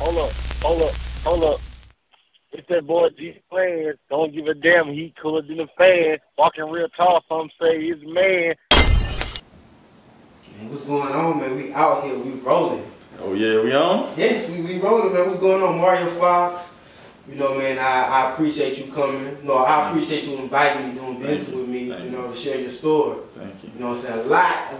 hold up. It's that boy G-Planz. Don't give a damn. He cooler than a fan. Walking real tall, some say he's a man. Man, what's going on, man? We out here. We rolling. Oh, yeah, we on? Yes, we rolling, man. What's going on? Mario Fox. You know, man, I appreciate you coming. No, I appreciate you inviting me, doing business with me, you know, to share your story. Thank you. You know what I'm saying? A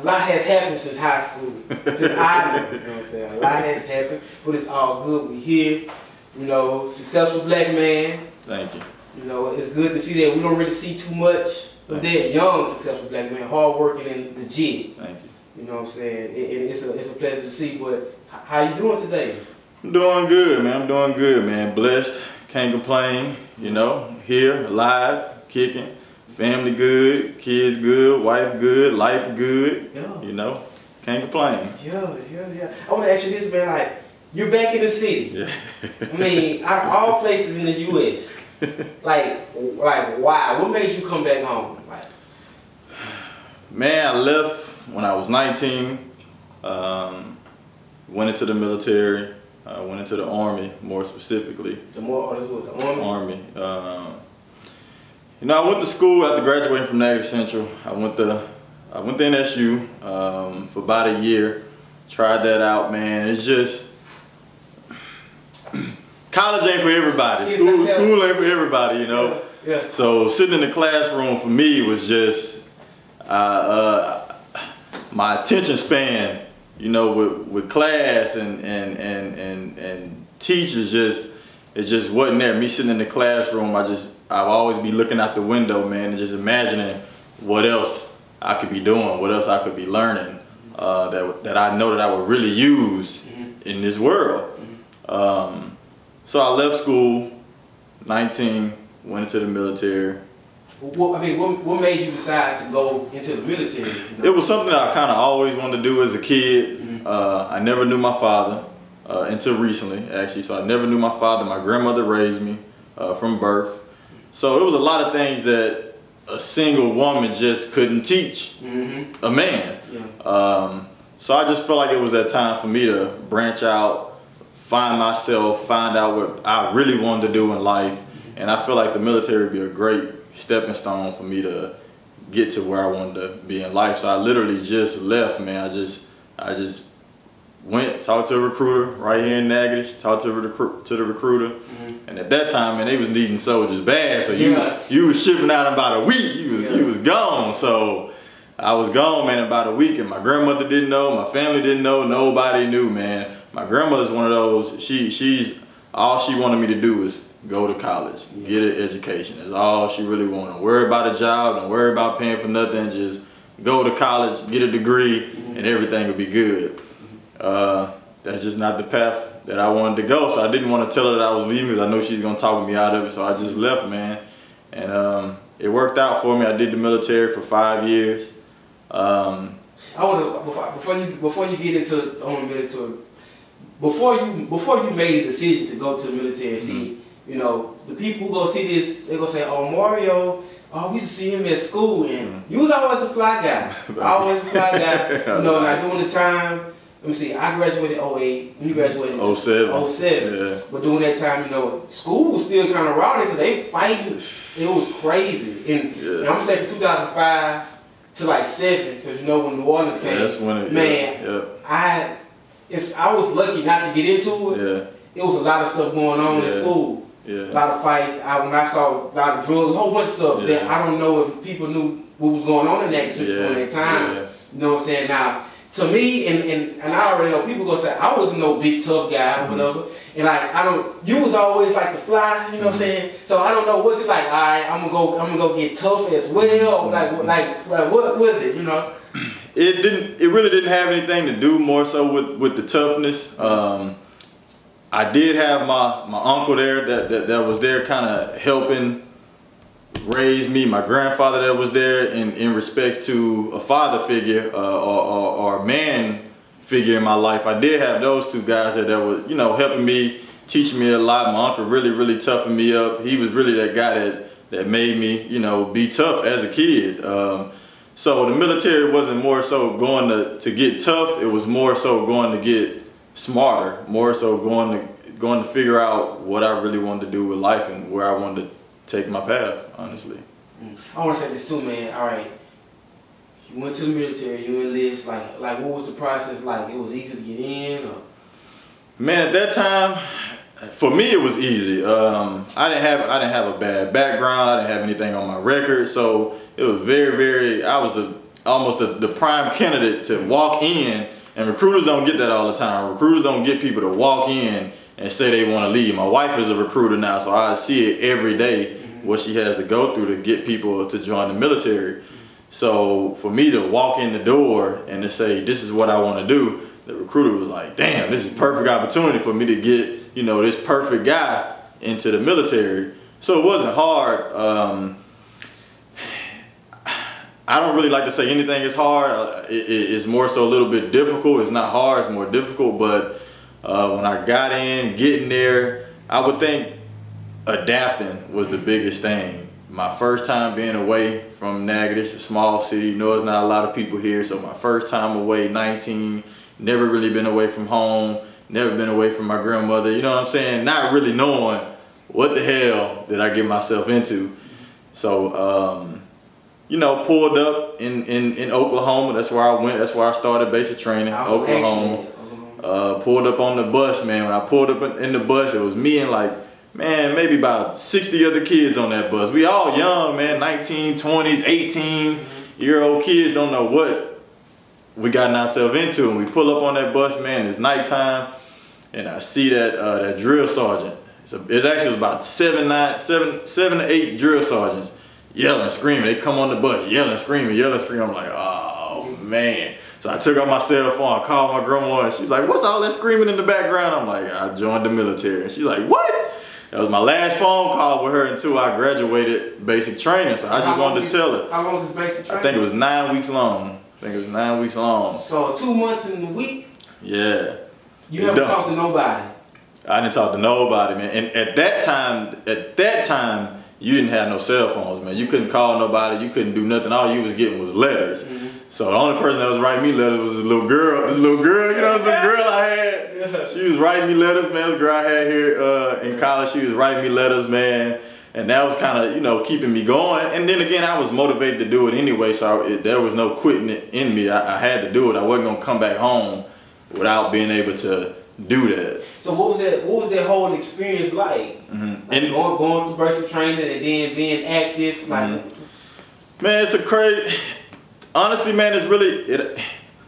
lot has happened since high school. Since I know, you know what I'm saying? A lot has happened, but it's all good. We here. You know, successful black man. Thank you. You know, it's good to see that. We don't really see too much of that young, successful black man, hard working and legit. Thank you. You know what I'm saying? It's a pleasure to see. But how you doing today? I'm doing good, man. I'm doing good, man. Blessed. Can't complain. You know, here, alive, kicking. Family good, kids good, wife good, life good. Yeah. You know, can't complain. Yeah. I want to ask you this, man. Like, you're back in the city. Yeah. I mean, out of all places in the U.S., like why? What made you come back home? Like, man, I left when I was 19. Went into the military. Went into the Army, more specifically. The Army? Army. You know, I went to school after graduating from Natchitoches Central. I went to NSU for about a year. Tried that out, man. It's just college ain't for everybody. School ain't for everybody, you know. Yeah. So sitting in the classroom for me was just my attention span, you know, with class and teachers, it just wasn't there. Me sitting in the classroom, I've always be looking out the window, man, and just imagining what else I could be doing, what else I could be learning, that I know that I would really use in this world. So I left school, 19, went into the military. What made you decide to go into the military? You know? It was something that I kind of always wanted to do as a kid. I never knew my father until recently, actually. So I never knew my father. My grandmother raised me from birth. So it was a lot of things that a single woman just couldn't teach a man. Yeah. So I just felt like it was that time for me to branch out, find myself, find out what I really wanted to do in life. And I feel like the military would be a great stepping stone for me to get to where I wanted to be in life. So I literally just left, man. I just went, talked to a recruiter right here in Natchitoches, talked to the recruiter. And at that time, man, they was needing soldiers bad. So you was shipping out in about a week. You was gone. So I was gone, man, in about a week, and my grandmother didn't know, my family didn't know, nobody knew, man. My grandmother's one of those, she's all she wanted me to do was go to college, get an education. That's all she really wanted. Don't worry about a job, don't worry about paying for nothing, just go to college, get a degree, and everything will be good. That's just not the path that I wanted to go, so I didn't want to tell her that I was leaving because I know she's going to talk me out of it, so I just left, man. And it worked out for me. I did the military for 5 years. I want to before you get into before you made a decision to go to the military. See, you know, the people who go see this, they gonna say, "Oh, Mario, we used to see him at school, and you was always a fly guy, always a fly guy." You know, now during the time, let me see, I graduated in 08, and you graduated in 07. Yeah. But during that time, you know, school was still kind of rowdy because they fighting. It was crazy, and I'm saying from 2005. To like 7, because you know when New Orleans came, that's when it, man, I was lucky not to get into it. Yeah. It was a lot of stuff going on in school. Yeah. A lot of fights. When I saw a lot of drugs, a whole bunch of stuff that I don't know if people knew what was going on in that system during that time. Yeah. You know what I'm saying? Now, to me, and I already know people gonna say I wasn't no big tough guy or whatever. And like you was always like the fly, you know what I'm saying? So I don't know, what's it like, all right, I'm gonna go get tough as well, like what was it, you know? It really didn't have anything to do more so with the toughness. I did have my uncle there that was there kind of helping raise me, my grandfather that was there in respects to a father figure or a man figure in my life. I did have those two guys that were, you know, helping me, teaching me a lot. My uncle really toughened me up. He was really that guy that made me, you know, be tough as a kid. So the military wasn't more so going to get tough. It was more so going to get smarter, more so going going to figure out what I really wanted to do with life and where I wanted to take my path, honestly. I want to say this too, man. All right, you went to the military, you enlisted. Like what was the process like? It was easy to get in, or? Man, at that time, for me it was easy. I didn't have a bad background. I didn't have anything on my record, so it was very. I was almost the prime candidate to walk in, and recruiters don't get that all the time. Recruiters don't get people to walk in and say they want to leave. My wife is a recruiter now, so I see it every day, what she has to go through to get people to join the military. So for me to walk in the door and to say, this is what I want to do, the recruiter was like, damn, this is a perfect opportunity for me to get, you know, this perfect guy into the military. So it wasn't hard. I don't really like to say anything is hard. It's more so a little bit difficult. It's not hard, it's more difficult. But when I got in, getting there, I would think adapting was the biggest thing. My first time being away from Natchitoches, a small city, you know, there's not a lot of people here. So my first time away, 19, never really been away from home, never been away from my grandmother, you know what I'm saying? Not really knowing what the hell did I get myself into. So, you know, pulled up in Oklahoma. That's where I went. That's where I started basic training, Oklahoma. Pulled up on the bus, man. When I pulled up in the bus, it was me and like, man, maybe about 60 other kids on that bus. We all young, man, 19, 20s, 18-year-old kids, don't know what we gotten ourselves into. And we pull up on that bus, man, it's nighttime, and I see that drill sergeant. It actually was about seven to eight drill sergeants yelling, screaming. They come on the bus, yelling, screaming. I'm like, oh, man. So I took out my cell phone, I called my grandma, and she's like, what's all that screaming in the background? I'm like, I joined the military. And she's like, what? That was my last phone call with her until I graduated basic training. So I just wanted to tell her. How long was basic training? I think it was 9 weeks long. So 2 months in a week? Yeah. You haven't talked to nobody? I didn't talk to nobody, man. And at that time, you didn't have no cell phones, man. You couldn't call nobody. You couldn't do nothing. All you was getting was letters. So the only person that was writing me letters was this little girl. You know, this little girl I had. Yeah. She was writing me letters, man. This girl I had here in college, she was writing me letters, man. And that was kind of, you know, keeping me going. And then again, I was motivated to do it anyway, so there was no quitting it in me. I had to do it. I wasn't going to come back home without being able to do that. So what was that whole experience like? Like going through basic training and then being active? Like, man, it's a crazy... Honestly, man, it's really...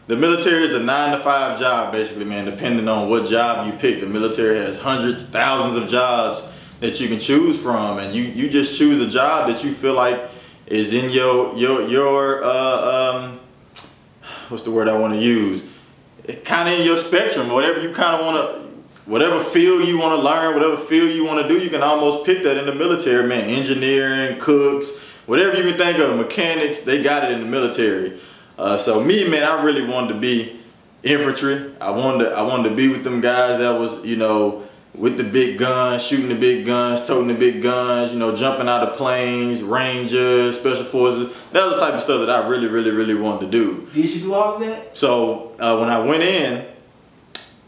The military is a 9-to-5 job, basically, man, depending on what job you pick. The military has hundreds, thousands of jobs that you can choose from, and you just choose a job that you feel like is in your what's the word I want to use? Kind of in your spectrum, whatever you kind of want to, whatever field you want to learn, whatever field you want to do, you can almost pick that in the military, man. Engineering, cooks, whatever you can think of, mechanics, they got it in the military. So me, man, I really wanted to be infantry. I wanted to be with them guys that was, you know, with the big guns, shooting the big guns, toting the big guns, you know, jumping out of planes, Rangers, Special Forces. That was the type of stuff that I really wanted to do. Did you do all of that? So when I went in,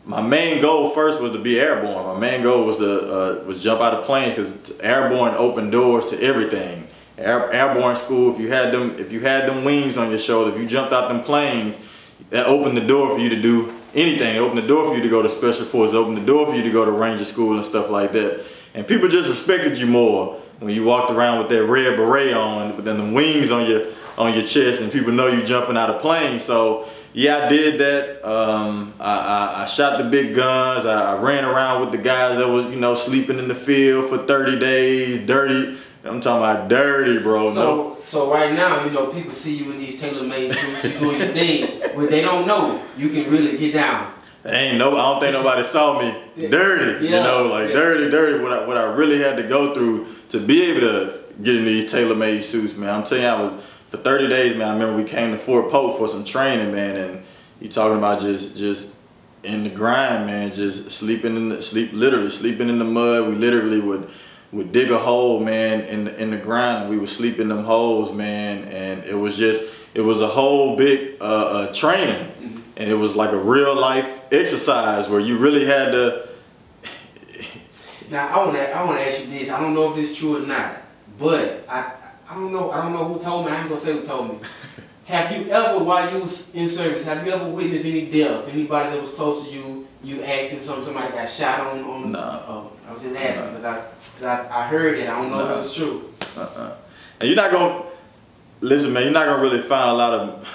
my main goal first was to be airborne. My main goal was to jump out of planes, because airborne opened doors to everything. Airborne school, if you had them wings on your shoulder, if you jumped out them planes, that opened the door for you to do anything. It opened the door for you to go to Special Forces, it opened the door for you to go to Ranger school and stuff like that. And people just respected you more when you walked around with that red beret on, but then the wings on your chest, and people know you jumping out of planes. So yeah, I did that. I shot the big guns. I ran around with the guys that was, you know, sleeping in the field for 30 days, dirty. I'm talking about dirty, bro. So right now, you know, people see you in these tailor-made suits, you doing your thing, but they don't know you can really get down. I don't think nobody saw me dirty, you know, like dirty. What I really had to go through to be able to get in these tailor-made suits, man. I'm telling you, I was for 30 days, man. I remember we came to Fort Polk for some training, man, and you talking about just in the grind, man, just literally sleeping in the mud. We literally would dig a hole, man, in the ground, and we would sleep in them holes, man, and it was a whole big training, and it was like a real life exercise where you really had to, Now I want to ask you this. I don't know if it's true or not, but I don't know who told me. I ain't gonna say who told me. Have you ever, while you was in service, have you ever witnessed any death? Anybody that was close to you, you active, somebody got shot on? No. I was just asking because I heard it. I don't know if it was true. And you're not gonna listen, man. You're not gonna really find a lot of.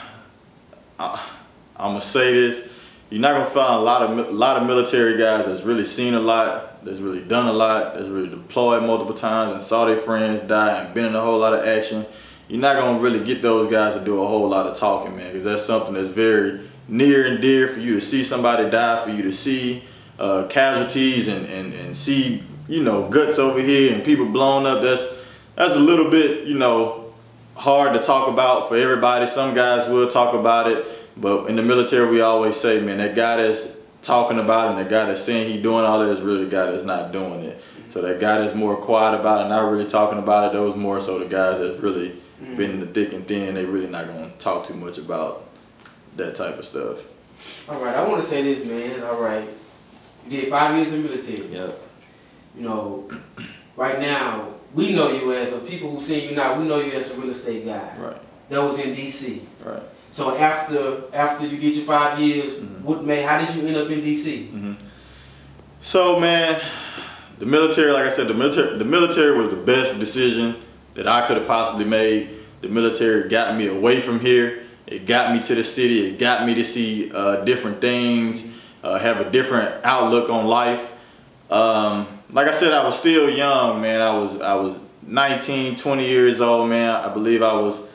I'm gonna say this. You're not gonna find a lot of military guys that's really seen a lot, that's really done a lot, that's really deployed multiple times and saw their friends die and been in a whole lot of action. You're not gonna really get those guys to do a whole lot of talking, man, because that's something that's very near and dear for you to see somebody die, for you to see casualties and see, you know, guts over here and people blown up. That's a little bit, you know, hard to talk about for everybody. Some guys will talk about it, but in the military we always say, man, that guy that's talking about it and the guy that's saying he doing all that is really the guy that's not doing it. So that guy that's more quiet about it, not really talking about it, those more so the guys that's really been in the thick and thin. They really not gonna talk too much about that type of stuff. All right, I want to say this, man. All right, you did 5 years in the military. Yep. You know, right now we know you as people who see you now. We know you as the real estate guy. Right. That was in D.C. Right. So after you get your 5 years, how did you end up in D.C.? So, man, the military, like I said, the military was the best decision that I could have possibly made. The military got me away from here. It got me to the city. It got me to see different things, have a different outlook on life. Like I said, I was still young, man. I was 19, 20 years old, man. I believe I was,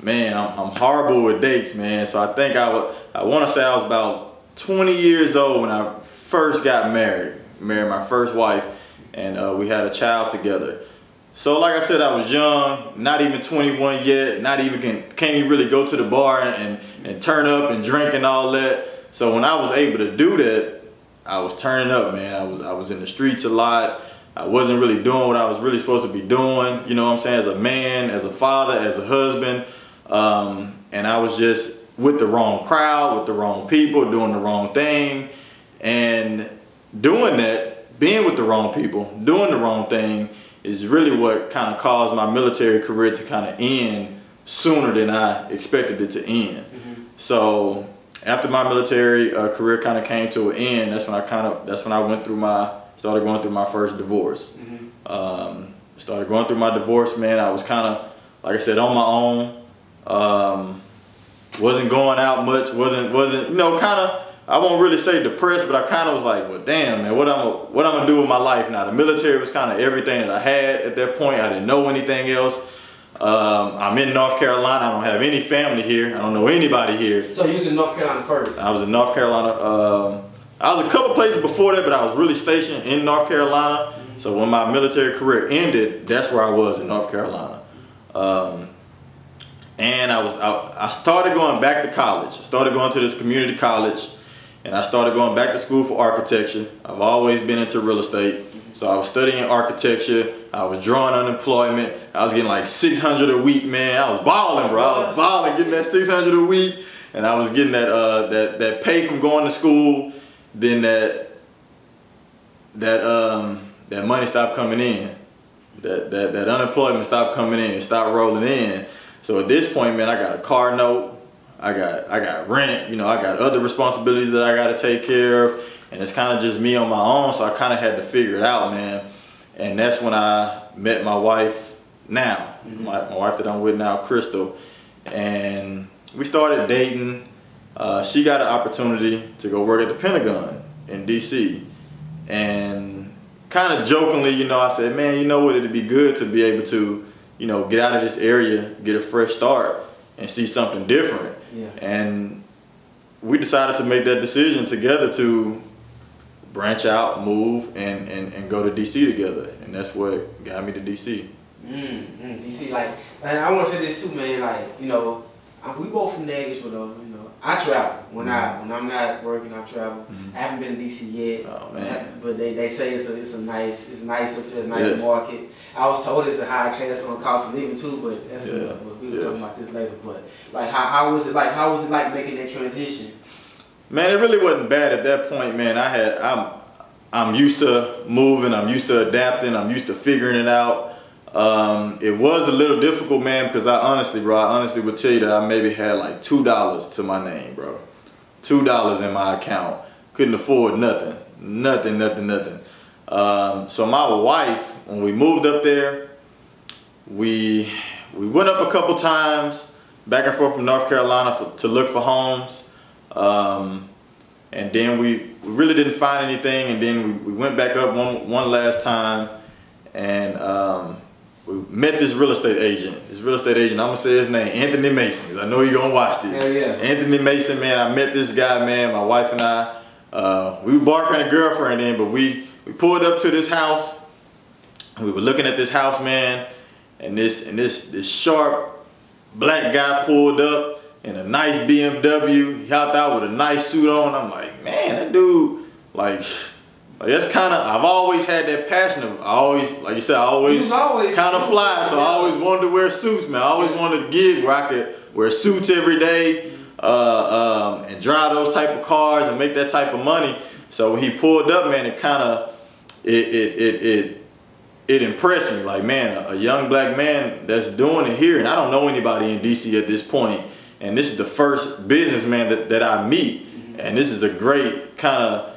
man, I'm horrible with dates, man. So I think I want to say I was about 20 years old when I first got married my first wife, and we had a child together. So like I said, I was young, not even 21 yet, can't even really go to the bar and turn up and drink and all that. So when I was able to do that, I was turning up, man. I was in the streets a lot. I wasn't really doing what I was really supposed to be doing, you know what I'm saying, as a man, as a father, as a husband. And I was just with the wrong crowd, with the wrong people, doing the wrong thing. And doing that, being with the wrong people, doing the wrong thing, is really what kind of caused my military career to kind of end sooner than I expected it to end. So after my military career kind of came to an end, that's when I started going through my first divorce. Started going through my divorce, man. I was kind of, like I said, on my own. Wasn't going out much. Wasn't you know, kind of, I won't really say depressed, but I kind of was like, well, damn, man, what I'm gonna do with my life now? The military was kind of everything that I had at that point. I didn't know anything else. I'm in North Carolina. I don't have any family here. I don't know anybody here. So you was in North Carolina first? I was in North Carolina. I was a couple places before that, but I was really stationed in North Carolina. So when my military career ended, that's where I was, in North Carolina. And I started going back to college. I started going to this community college, and I started going back to school for architecture. I've always been into real estate. So I was studying architecture. I was drawing unemployment. I was getting like $600 a week, man. I was balling, bro. I was balling, getting that $600 a week, and I was getting that pay from going to school. Then that money stopped coming in. That unemployment stopped coming in. It stopped rolling in. So at this point, man, I got a car note. I got rent, you know, I got other responsibilities that I got to take care of, and it's kind of just me on my own, so I kind of had to figure it out, man. And that's when I met my wife now, my wife that I'm with now, Crystal, and we started dating. She got an opportunity to go work at the Pentagon in D.C., and kind of jokingly, you know, I said, man, you know what, it'd be good to be able to, you know, get out of this area, get a fresh start, and see something different. Yeah. And we decided to make that decision together to branch out, move, and go to DC together. And that's what got me to DC. DC, like, and I want to say this too, man. Like, you know, we both from Nashville, though. You know, I travel when I'm not working. I travel. I haven't been to DC yet. Oh man! But they say it's nice up there, nice market. I was told it's a high class on cost of living too, but that's we were talking about this later. But like, how was it like? How was it like making that transition? Man, it really wasn't bad at that point, man. I'm used to moving, I'm used to adapting, I'm used to figuring it out. It was a little difficult, man, because I honestly would tell you that I maybe had like $2 to my name, bro. $2 in my account. Couldn't afford nothing. So my wife, when we moved up there, we went up a couple times, back and forth from North Carolina to look for homes. And then we really didn't find anything, and then we went back up one last time, and we met this real estate agent. I'm gonna say his name, Anthony Mason, 'cause I know you're gonna watch this. Hell yeah. Anthony Mason, man, I met this guy, man, my wife and I, we were boyfriend and girlfriend then, but we pulled up to this house. We were looking at this house, man, and this sharp black guy pulled up in a nice BMW. He hopped out with a nice suit on. I'm like, man, that dude, like that's kind of, I've always had that passion of, like you said, I always kind of fly, so I always wanted to wear suits, man. I always wanted to gig where I could wear suits every day and drive those type of cars and make that type of money. So when he pulled up, man, it kind of, it impressed me. Like, man, a young black man that's doing it here, and I don't know anybody in DC at this point, and this is the first businessman that I meet, and this is a great kind of,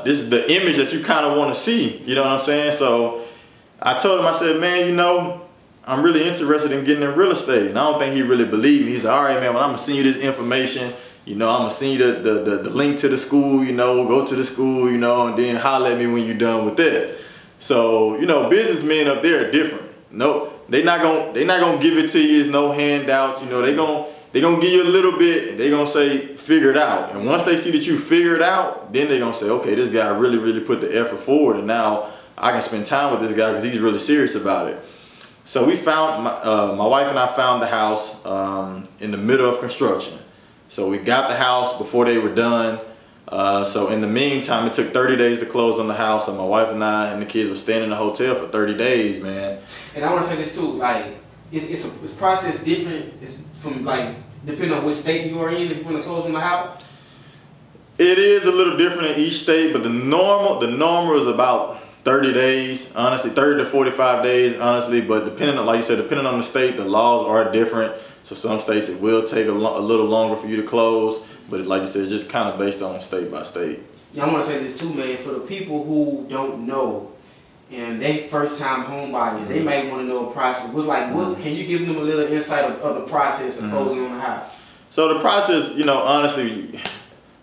this is the image that you kind of want to see, you know what I'm saying? So I told him, I said, man, you know, I'm really interested in getting in real estate. And I don't think he really believed me. He said, all right, man, well, I'm gonna send you this information, you know, I'm gonna send you the link to the school, you know, go to the school, you know, and then holler at me when you're done with that. So, you know, businessmen up there are different. No, they're not gonna give it to you as no handouts, you know, they're gonna give you a little bit, and they're gonna say, figure it out. And once they see that you figure it out, then they're gonna say, okay, this guy really put the effort forward, and now I can spend time with this guy because he's really serious about it. So we found, my wife and I found the house in the middle of construction. So we got the house before they were done. So in the meantime, it took 30 days to close on the house, and my wife and I and the kids were staying in the hotel for 30 days, man. And I want to say this too, like, it's a process different from, like, depending on which state you are in, if you want to close on the house? It is a little different in each state, but the normal is about 30 days, honestly, 30 to 45 days, honestly, but depending on, like you said, depending on the state, the laws are different. So some states it will take a little longer for you to close, but like you said, it's just kind of based on state by state. Yeah, I want to say this too, man, for the people who don't know, and they first time home buyers, they might want to know a process. What's like, what can you give them a little insight of the process of closing on the house? So the process, you know, honestly,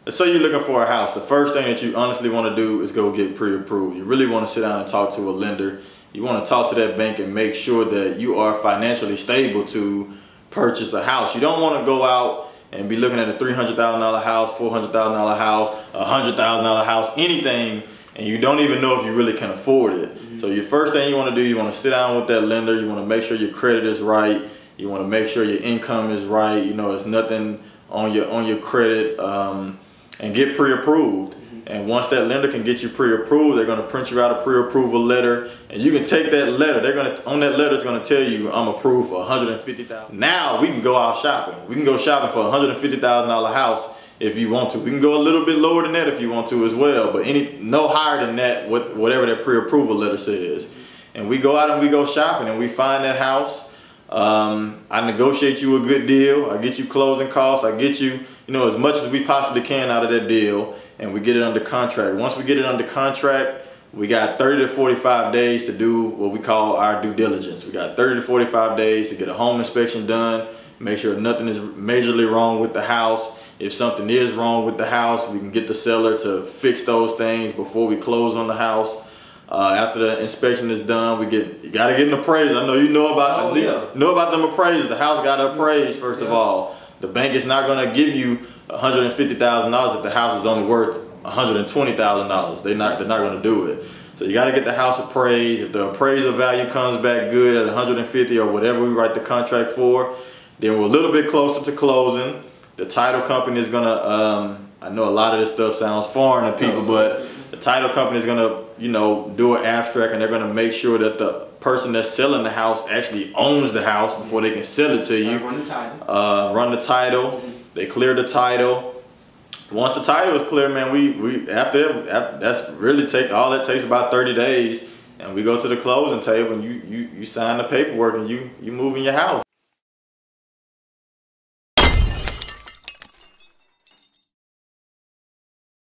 let's say you're looking for a house. The first thing that you honestly want to do is go get pre-approved. You really want to sit down and talk to a lender. You want to talk to that bank and make sure that you are financially stable to purchase a house. You don't want to go out and be looking at a $300,000 house, $400,000 house, $100,000 house, anything, and you don't even know if you really can afford it. So your first thing you want to do, you want to sit down with that lender. You want to make sure your credit is right. You want to make sure your income is right. You know, it's nothing on your credit, and get pre-approved. And once that lender can get you pre-approved, they're going to print you out a pre-approval letter, and you can take that letter. On that letter, it's going to tell you, I'm approved for $150,000. Now we can go out shopping. We can go shopping for a $150,000 house if you want to. We can go a little bit lower than that if you want to as well, but no higher than that, whatever that pre-approval letter says. And we go out and we go shopping, and we find that house. I negotiate you a good deal. I get you closing costs. I get you, you know, as much as we possibly can out of that deal, and we get it under contract. Once we get it under contract, we got 30 to 45 days to do what we call our due diligence. We got 30 to 45 days to get a home inspection done, make sure nothing is majorly wrong with the house. If something is wrong with the house, we can get the seller to fix those things before we close on the house. After the inspection is done, you gotta get an appraisal. I know you know about know about them appraisals. The house got to appraise first of all. The bank is not gonna give you $150,000 if the house is only worth $120,000. They're not gonna do it. So you gotta get the house appraised. If the appraisal value comes back good at 150 or whatever we write the contract for, then we're a little bit closer to closing. The title company is gonna, I know a lot of this stuff sounds foreign to people, but the title company is gonna, you know, do an abstract, and they're gonna make sure that the person that's selling the house actually owns the house before they can sell it to you. Run the title. Run the title. They clear the title. once the title is clear, man, we after that's really all it takes about 30 days, and we go to the closing table and you sign the paperwork and you move in your house.